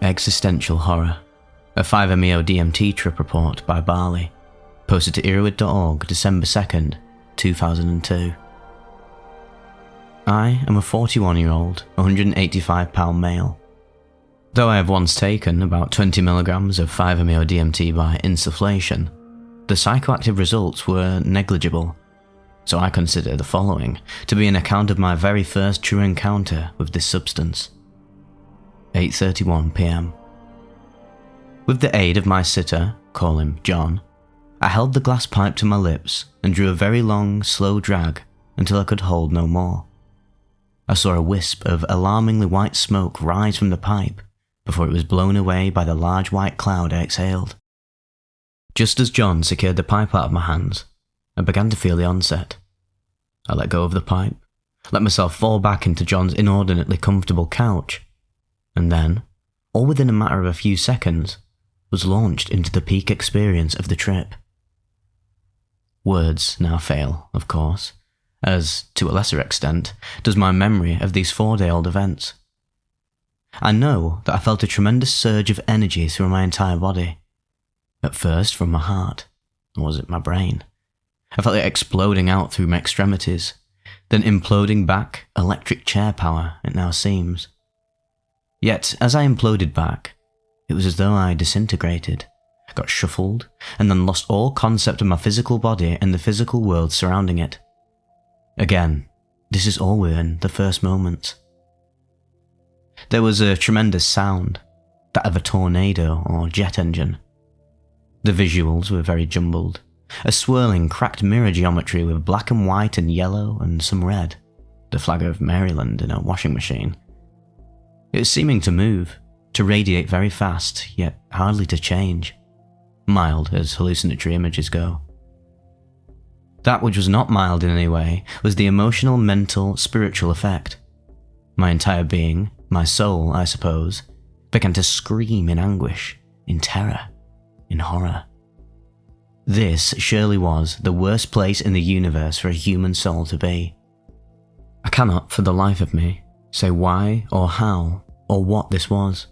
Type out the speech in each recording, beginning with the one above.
Existential Horror, a 5-MeO DMT trip report by Barley, posted to earwid.org December 2nd, 2002. I am a 41-year-old, 185-pound male. Though I have once taken about 20 milligrams of 5-MeO DMT by insufflation, the psychoactive results were negligible, so I consider the following to be an account of my very first true encounter with this substance. 8:31 p.m. With the aid of my sitter, call him John, I held the glass pipe to my lips and drew a very long, slow drag until I could hold no more. I saw a wisp of alarmingly white smoke rise from the pipe before it was blown away by the large white cloud I exhaled. Just as John secured the pipe out of my hands, I began to feel the onset. I let go of the pipe, let myself fall back into John's inordinately comfortable couch, and then, all within a matter of a few seconds, was launched into the peak experience of the trip. Words now fail, of course, as, to a lesser extent, does my memory of these 4-day-old events. I know that I felt a tremendous surge of energy through my entire body. At first from my heart, or was it my brain? I felt it exploding out through my extremities, then imploding back, electric chair power, it now seems. Yet, as I imploded back, it was as though I disintegrated, got shuffled, and then lost all concept of my physical body and the physical world surrounding it. Again, this is all within the first moments. There was a tremendous sound, that of a tornado or jet engine. The visuals were very jumbled, a swirling, cracked mirror geometry with black and white and yellow and some red, the flag of Maryland in a washing machine. It was seeming to move, to radiate very fast, yet hardly to change, mild as hallucinatory images go. That which was not mild in any way was the emotional, mental, spiritual effect. My entire being, my soul, I suppose, began to scream in anguish, in terror, in horror. This surely was the worst place in the universe for a human soul to be. I cannot, for the life of me, say why or how or what this was.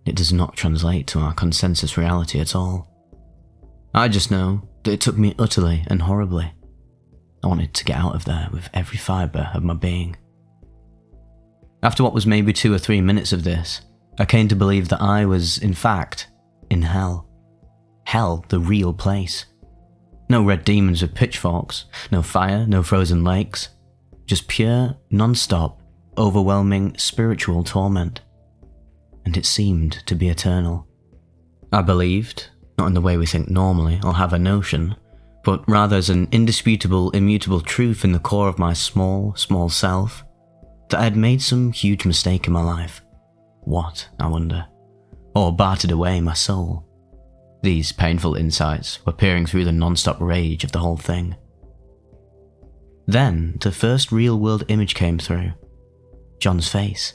It does not translate to our consensus reality at all. I just know that it took me utterly and horribly. I wanted to get out of there with every fibre of my being. After what was maybe 2 or 3 minutes of this, I came to believe that I was, in fact, in hell. Hell, the real place. No red demons with pitchforks, no fire, no frozen lakes. Just pure, non-stop, overwhelming spiritual torment. And it seemed to be eternal. I believed, not in the way we think normally or have a notion, but rather as an indisputable, immutable truth in the core of my small, small self, that I had made some huge mistake in my life. What, I wonder? Or bartered away my soul. These painful insights were peering through the non-stop rage of the whole thing. Then, the first real-world image came through. John's face,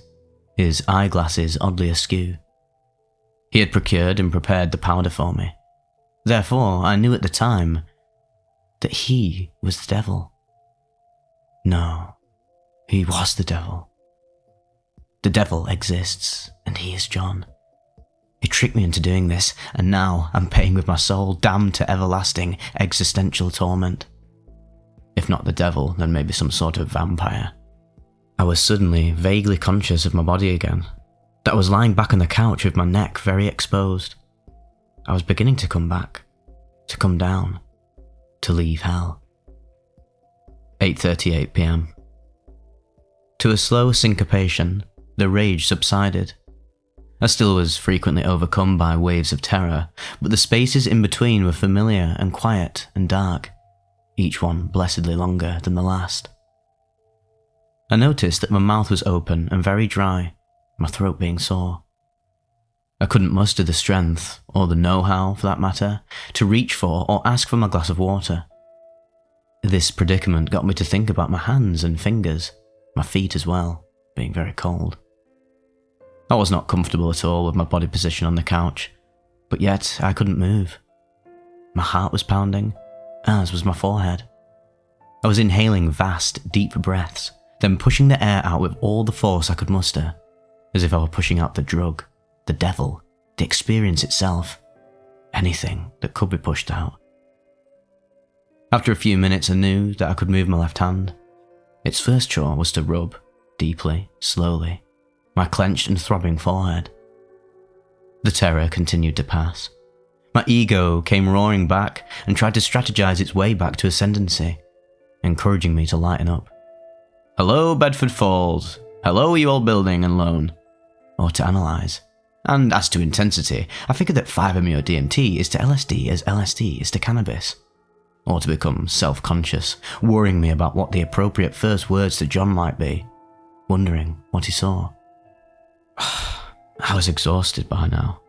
his eyeglasses oddly askew. He had procured and prepared the powder for me. Therefore, I knew at the time that he was the devil. No, he was the devil. The devil exists, and he is John. He tricked me into doing this, and now I'm paying with my soul, damned to everlasting existential torment. If not the devil, then maybe some sort of vampire. I was suddenly vaguely conscious of my body again, that I was lying back on the couch with my neck very exposed. I was beginning to come back, to come down, to leave hell. 8:38 p.m. To a slow syncopation, the rage subsided. I still was frequently overcome by waves of terror, but the spaces in between were familiar and quiet and dark, each one blessedly longer than the last. I noticed that my mouth was open and very dry, my throat being sore. I couldn't muster the strength, or the know-how for that matter, to reach for or ask for my glass of water. This predicament got me to think about my hands and fingers, my feet as well, being very cold. I was not comfortable at all with my body position on the couch, but yet I couldn't move. My heart was pounding, as was my forehead. I was inhaling vast, deep breaths, then pushing the air out with all the force I could muster, as if I were pushing out the drug, the devil, the experience itself, anything that could be pushed out. After a few minutes, I knew that I could move my left hand. Its first chore was to rub, deeply, slowly, my clenched and throbbing forehead. The terror continued to pass. My ego came roaring back and tried to strategize its way back to ascendancy, encouraging me to lighten up. Hello, Bedford Falls. Hello, you old building and loan. Or to analyze. And as to intensity, I figured that 5-MeO DMT is to LSD as LSD is to cannabis. Or to become self-conscious, worrying me about what the appropriate first words to John might be, wondering what he saw. I was exhausted by now.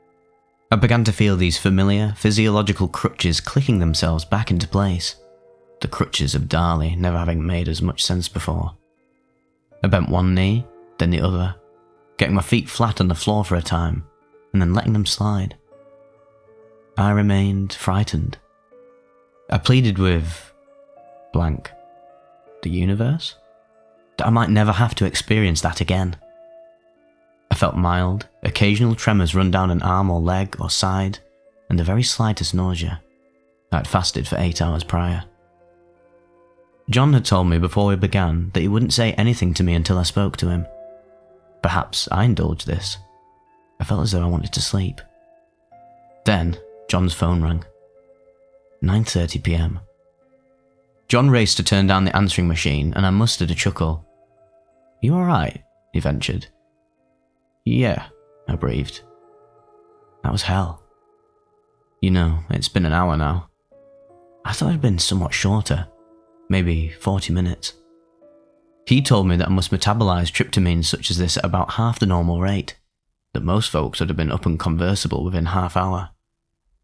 I began to feel these familiar, physiological crutches clicking themselves back into place. The crutches of Dali never having made as much sense before. I bent one knee, then the other, getting my feet flat on the floor for a time, and then letting them slide. I remained frightened. I pleaded with blank, the universe, that I might never have to experience that again. I felt mild, occasional tremors run down an arm or leg or side, and the very slightest nausea. I had fasted for 8 hours prior. John had told me before we began that he wouldn't say anything to me until I spoke to him. Perhaps I indulged this. I felt as though I wanted to sleep. Then, John's phone rang. 9:30 p.m. John raced to turn down the answering machine, and I mustered a chuckle. You alright? He ventured. Yeah, I breathed. That was hell. You know, it's been an hour now. I thought it had been somewhat shorter, maybe 40 minutes. He told me that I must metabolize tryptamine such as this at about half the normal rate, that most folks would have been up and conversable within half hour.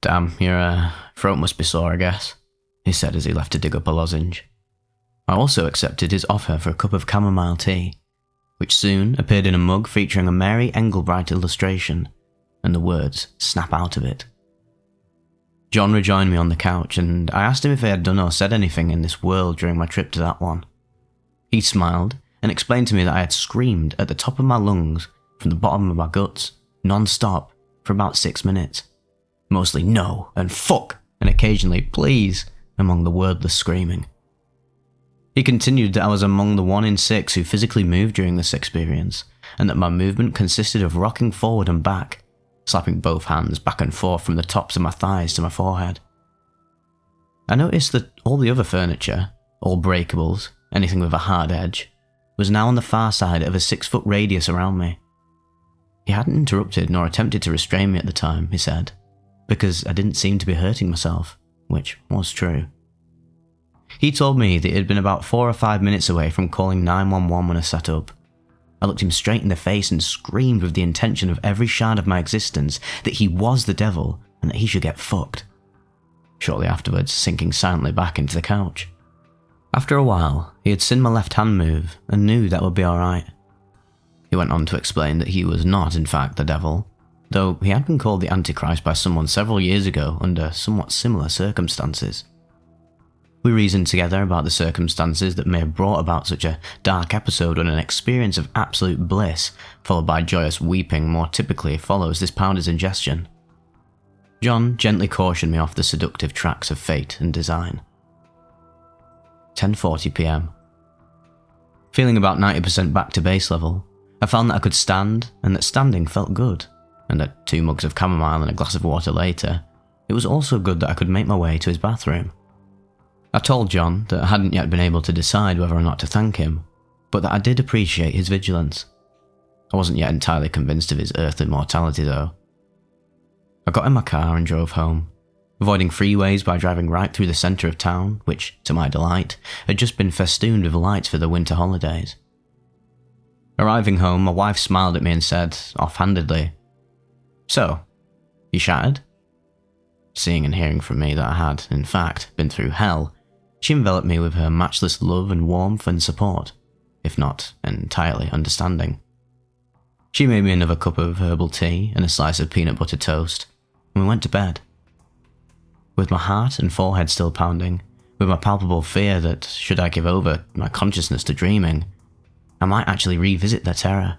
Damn, your throat must be sore, I guess, he said as he left to dig up a lozenge. I also accepted his offer for a cup of chamomile tea, which soon appeared in a mug featuring a Mary Engelbreit illustration, and the words "snap out of it." John rejoined me on the couch, and I asked him if he had done or said anything in this world during my trip to that one. He smiled and explained to me that I had screamed at the top of my lungs from the bottom of my guts, non-stop, for about 6 minutes. Mostly no and fuck, and occasionally please, among the wordless screaming. He continued that I was among the 1 in 6 who physically moved during this experience, and that my movement consisted of rocking forward and back, slapping both hands back and forth from the tops of my thighs to my forehead. I noticed that all the other furniture, all breakables, anything with a hard edge, was now on the far side of a 6-foot radius around me. He hadn't interrupted nor attempted to restrain me at the time, he said, because I didn't seem to be hurting myself, which was true. He told me that it had been about 4 or 5 minutes away from calling 911 when I sat up. I looked him straight in the face and screamed with the intention of every shard of my existence that he was the devil and that he should get fucked. Shortly afterwards, sinking silently back into the couch. After a while, he had seen my left hand move and knew that would be alright. He went on to explain that he was not, in fact, the devil, though he had been called the Antichrist by someone several years ago under somewhat similar circumstances. We reasoned together about the circumstances that may have brought about such a dark episode when an experience of absolute bliss, followed by joyous weeping, more typically follows this powder's ingestion. John gently cautioned me off the seductive tracks of fate and design. 10:40 p.m. Feeling about 90% back to base level, I found that I could stand and that standing felt good, and that 2 mugs of chamomile and a glass of water later, it was also good that I could make my way to his bathroom. I told John that I hadn't yet been able to decide whether or not to thank him, but that I did appreciate his vigilance. I wasn't yet entirely convinced of his earthly mortality though. I got in my car and drove home, avoiding freeways by driving right through the centre of town, which, to my delight, had just been festooned with lights for the winter holidays. Arriving home, my wife smiled at me and said, offhandedly, "So, you shattered?" Seeing and hearing from me that I had, in fact, been through hell, she enveloped me with her matchless love and warmth and support, if not entirely understanding. She made me another cup of herbal tea and a slice of peanut butter toast, and we went to bed. With my heart and forehead still pounding, with my palpable fear that, should I give over my consciousness to dreaming, I might actually revisit their terror.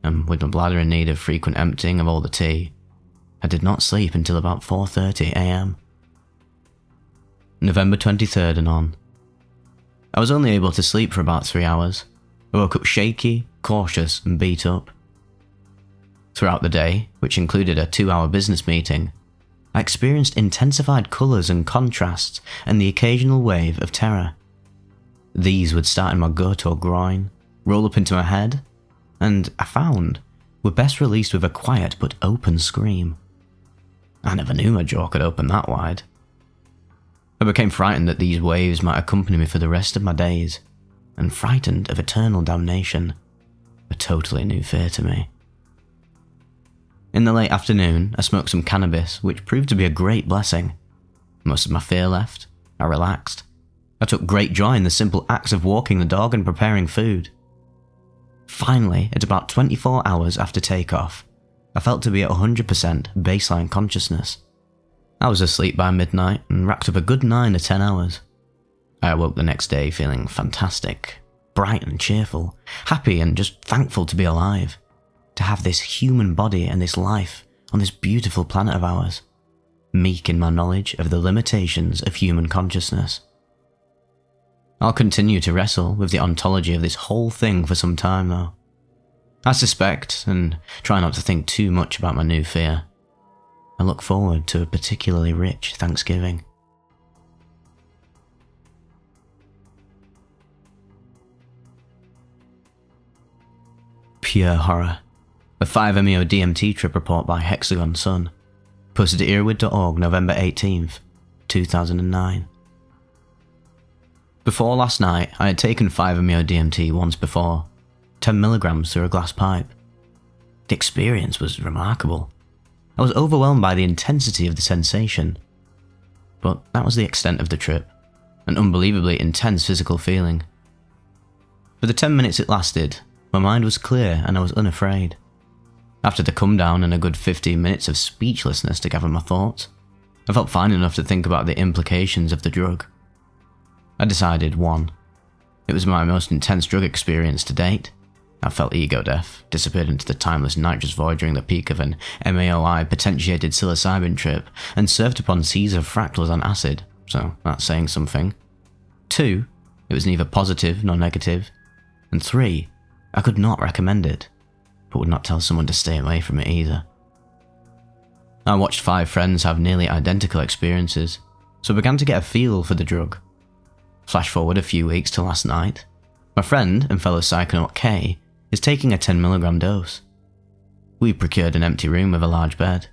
and with my bladder in need of frequent emptying of all the tea, I did not sleep until about 4:30 am. November 23rd and on. I was only able to sleep for about 3 hours. I woke up shaky, cautious, and beat up. Throughout the day, which included a 2-hour business meeting, I experienced intensified colours and contrasts and the occasional wave of terror. These would start in my gut or groin, roll up into my head, and, I found, were best released with a quiet but open scream. I never knew my jaw could open that wide. I became frightened that these waves might accompany me for the rest of my days, and frightened of eternal damnation, a totally new fear to me. In the late afternoon, I smoked some cannabis, which proved to be a great blessing. Most of my fear left. I relaxed. I took great joy in the simple acts of walking the dog and preparing food. Finally, at about 24 hours after takeoff, I felt to be at 100% baseline consciousness. I was asleep by midnight and racked up a good 9 to 10 hours. I awoke the next day feeling fantastic, bright and cheerful, happy and just thankful to be alive, to have this human body and this life on this beautiful planet of ours, meek in my knowledge of the limitations of human consciousness. I'll continue to wrestle with the ontology of this whole thing for some time though. I suspect, and try not to think too much about my new fear. I look forward to a particularly rich Thanksgiving. Pure horror. A 5-MeO DMT trip report by Hexagon Sun. Posted to earwid.org November 18th, 2009. Before last night, I had taken 5-MeO DMT once before, 10 milligrams through a glass pipe. The experience was remarkable. I was overwhelmed by the intensity of the sensation. But that was the extent of the trip, an unbelievably intense physical feeling. For the 10 minutes it lasted, my mind was clear and I was unafraid. After the come down and a good 15 minutes of speechlessness to gather my thoughts, I felt fine enough to think about the implications of the drug. I decided 1. It was my most intense drug experience to date. I felt ego death, disappeared into the timeless nitrous void during the peak of an MAOI potentiated psilocybin trip, and surfed upon seas of fractals on acid, so that's saying something. 2. It was neither positive nor negative. And 3. I could not recommend it, but would not tell someone to stay away from it either. I watched 5 friends have nearly identical experiences, so I began to get a feel for the drug. Flash forward a few weeks to last night. My friend and fellow psychonaut K is taking a 10 milligram dose. We procured an empty room with a large bed.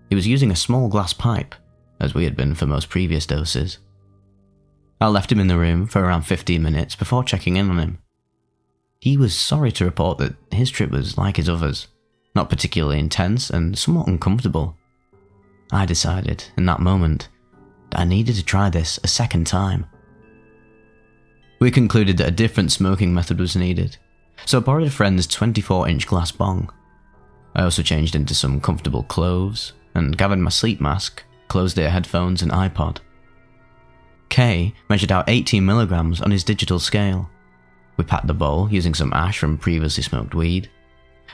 He was using a small glass pipe, as we had been for most previous doses. I left him in the room for around 15 minutes before checking in on him. He was sorry to report that his trip was like his others, not particularly intense and somewhat uncomfortable. I decided, in that moment, that I needed to try this a second time. We concluded that a different smoking method was needed, so I borrowed a friend's 24-inch glass bong. I also changed into some comfortable clothes and gathered my sleep mask, closed-ear headphones and iPod. K measured out 18 milligrams on his digital scale. We packed the bowl using some ash from previously smoked weed.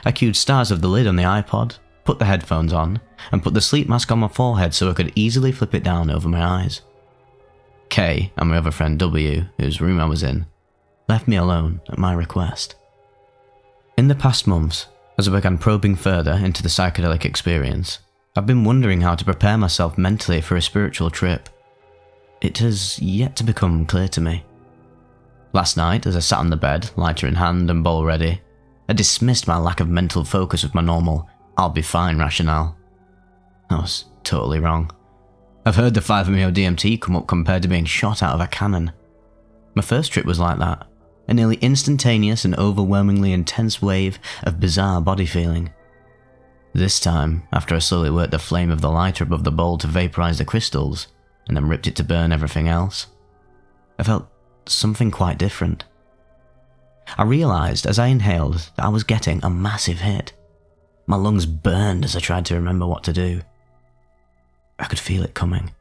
I cued stars of the lid on the iPod, put the headphones on, and put the sleep mask on my forehead so I could easily flip it down over my eyes. K and my other friend W, whose room I was in, left me alone at my request. In the past months, as I began probing further into the psychedelic experience, I've been wondering how to prepare myself mentally for a spiritual trip. It has yet to become clear to me. Last night, as I sat on the bed, lighter in hand and bowl ready, I dismissed my lack of mental focus with my normal, I'll be fine rationale. I was totally wrong. I've heard the 5-MeO DMT come up compared to being shot out of a cannon. My first trip was like that, a nearly instantaneous and overwhelmingly intense wave of bizarre body feeling. This time, after I slowly worked the flame of the lighter above the bowl to vaporize the crystals, and then ripped it to burn everything else, I felt something quite different. I realized as I inhaled that I was getting a massive hit. My lungs burned as I tried to remember what to do. I could feel it coming.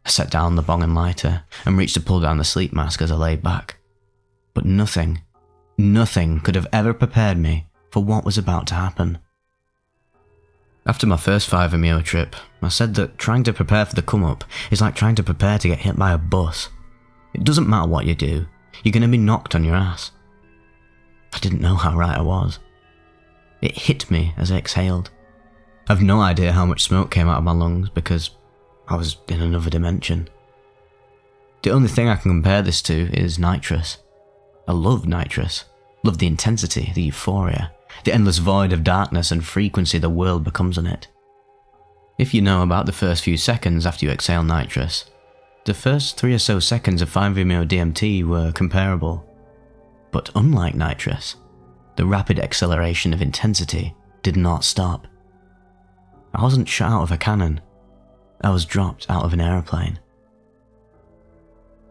I set down the bong and lighter and reached to pull down the sleep mask as I lay back. But nothing could have ever prepared me for what was about to happen. After my first 5-MeO trip, I said that trying to prepare for the come-up is like trying to prepare to get hit by a bus. It doesn't matter what you do, you're going to be knocked on your ass. I didn't know how right I was. It hit me as I exhaled. I've no idea how much smoke came out of my lungs because I was in another dimension. The only thing I can compare this to is nitrous. I love nitrous. Love the intensity, the euphoria, the endless void of darkness and frequency the world becomes on it. If you know about the first few seconds after you exhale nitrous, the first 3 or so seconds of 5-MeO DMT were comparable. But unlike nitrous, the rapid acceleration of intensity did not stop. I wasn't shot out of a cannon. I was dropped out of an aeroplane.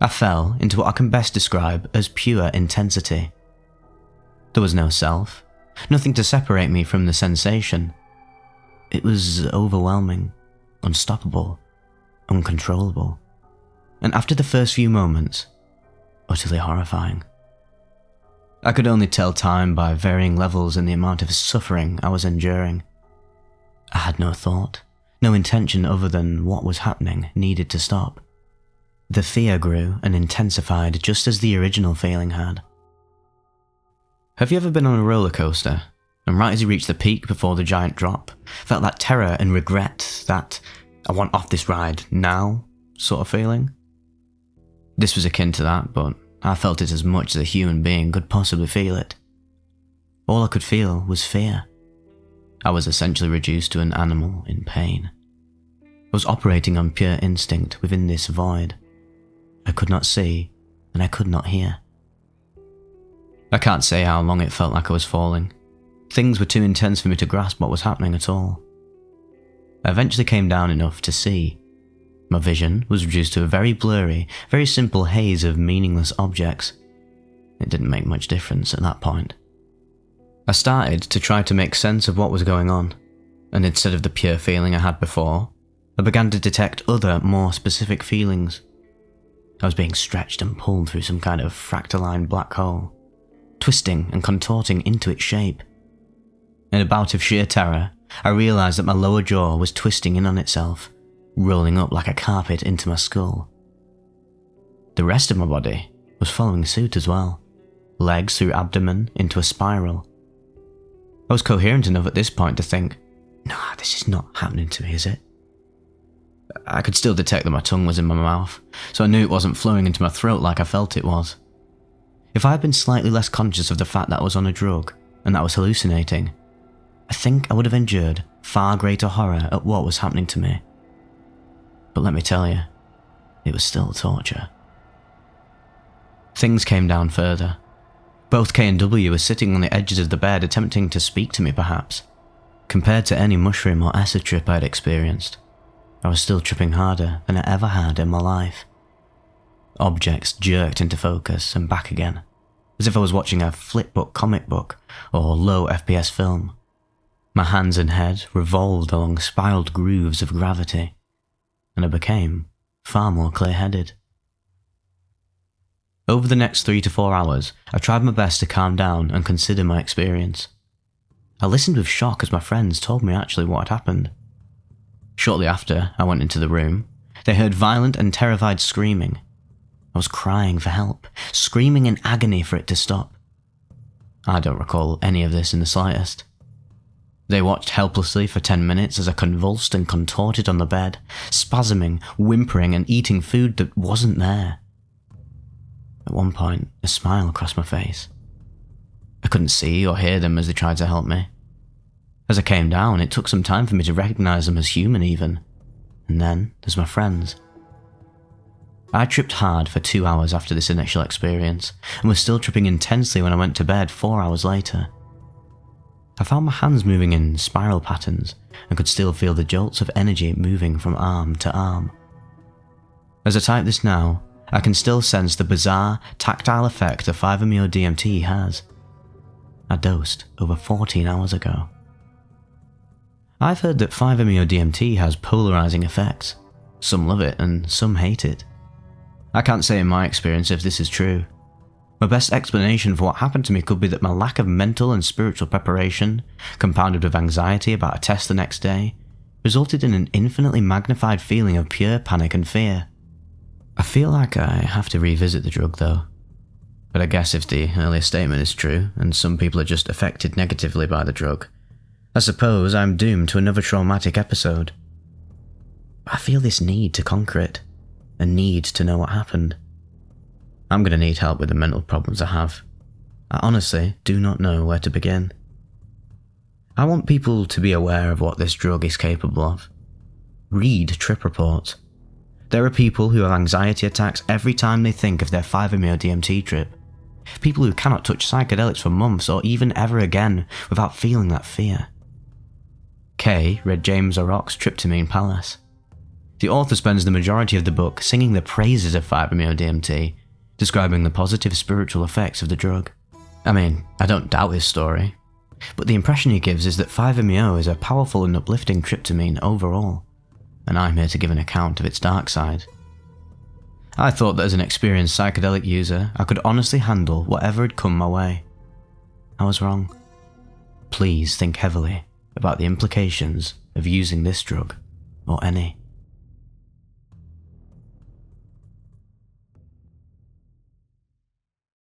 I fell into what I can best describe as pure intensity. There was no self, nothing to separate me from the sensation. It was overwhelming, unstoppable, uncontrollable, and after the first few moments, utterly horrifying. I could only tell time by varying levels in the amount of suffering I was enduring. I had no thought, no intention other than what was happening needed to stop. The fear grew and intensified just as the original feeling had. Have you ever been on a roller coaster, and right as you reached the peak before the giant drop, felt that terror and regret, that I want off this ride now sort of feeling? This was akin to that, but I felt it as much as a human being could possibly feel it. All I could feel was fear. I was essentially reduced to an animal in pain. I was operating on pure instinct within this void. I could not see, and I could not hear. I can't say how long it felt like I was falling. Things were too intense for me to grasp what was happening at all. I eventually came down enough to see. My vision was reduced to a very blurry, very simple haze of meaningless objects. It didn't make much difference at that point. I started to try to make sense of what was going on, and instead of the pure feeling I had before, I began to detect other, more specific feelings. I was being stretched and pulled through some kind of fractaline black hole, twisting and contorting into its shape. In a bout of sheer terror, I realised that my lower jaw was twisting in on itself, rolling up like a carpet into my skull. The rest of my body was following suit as well, legs through abdomen into a spiral. I was coherent enough at this point to think, nah, this is not happening to me, is it? I could still detect that my tongue was in my mouth, so I knew it wasn't flowing into my throat like I felt it was. If I had been slightly less conscious of the fact that I was on a drug and that I was hallucinating, I think I would have endured far greater horror at what was happening to me. But let me tell you, it was still torture. Things came down further. Both K and W were sitting on the edges of the bed attempting to speak to me perhaps. Compared to any mushroom or acid trip I had experienced, I was still tripping harder than I ever had in my life. Objects jerked into focus and back again, as if I was watching a flipbook comic book or low FPS film. My hands and head revolved along spiraled grooves of gravity, and I became far more clear-headed. Over the next 3 to 4 hours, I tried my best to calm down and consider my experience. I listened with shock as my friends told me actually what had happened. Shortly after I went into the room, they heard violent and terrified screaming. I was crying for help, screaming in agony for it to stop. I don't recall any of this in the slightest. They watched helplessly for 10 minutes as I convulsed and contorted on the bed, spasming, whimpering and eating food that wasn't there. At one point, a smile crossed my face. I couldn't see or hear them as they tried to help me. As I came down, it took some time for me to recognise them as human even. And then there's my friends. I tripped hard for 2 hours after this initial experience, and was still tripping intensely when I went to bed 4 hours later. I found my hands moving in spiral patterns, and could still feel the jolts of energy moving from arm to arm. As I type this now, I can still sense the bizarre, tactile effect the 5-MeO DMT has. I dosed over 14 hours ago. I've heard that 5-MeO DMT has polarizing effects. Some love it and some hate it. I can't say in my experience if this is true. My best explanation for what happened to me could be that my lack of mental and spiritual preparation, compounded with anxiety about a test the next day, resulted in an infinitely magnified feeling of pure panic and fear. I feel like I have to revisit the drug though. But I guess if the earlier statement is true, and some people are just affected negatively by the drug, I suppose I'm doomed to another traumatic episode. I feel this need to conquer it, a need to know what happened. I'm going to need help with the mental problems I have. I honestly do not know where to begin. I want people to be aware of what this drug is capable of. Read trip reports. There are people who have anxiety attacks every time they think of their 5-MeO-DMT trip. People who cannot touch psychedelics for months or even ever again without feeling that fear. Kay read James O'Rourke's Tryptamine Palace. The author spends the majority of the book singing the praises of 5-MeO-DMT, describing the positive spiritual effects of the drug. I mean, I don't doubt his story, but the impression he gives is that 5-MeO is a powerful and uplifting tryptamine overall, and I'm here to give an account of its dark side. I thought that as an experienced psychedelic user, I could honestly handle whatever had come my way. I was wrong. Please think heavily about the implications of using this drug, or any.